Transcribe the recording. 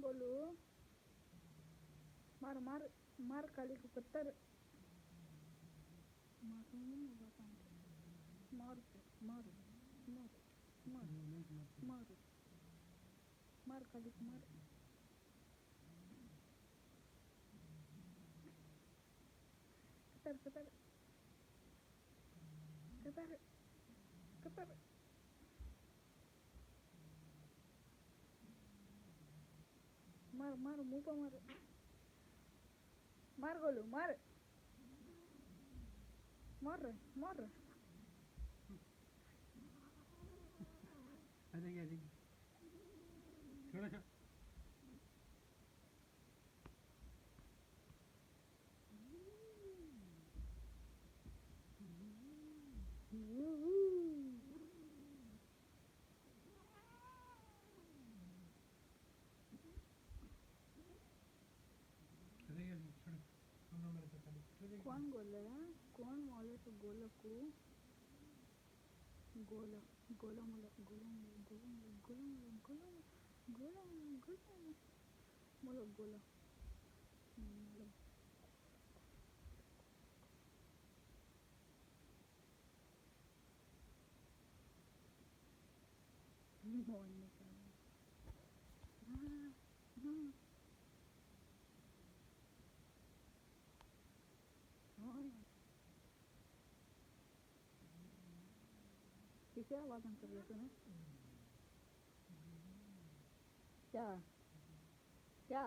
गोलू मार मार मार काली को पत्थर मार मार मार मार मार मार काली को मार कतर कतर कतर कतर मार मार मुंह पर मार मार गोलू मार मार मार थोड़ा सा कौन गोला कौन मोले तो गोला को गोला गोला मोला गोला गोला गोला गोला गोला गोला मोला गोला मोहन ने किसे आवाज कर रहे थे ना क्या क्या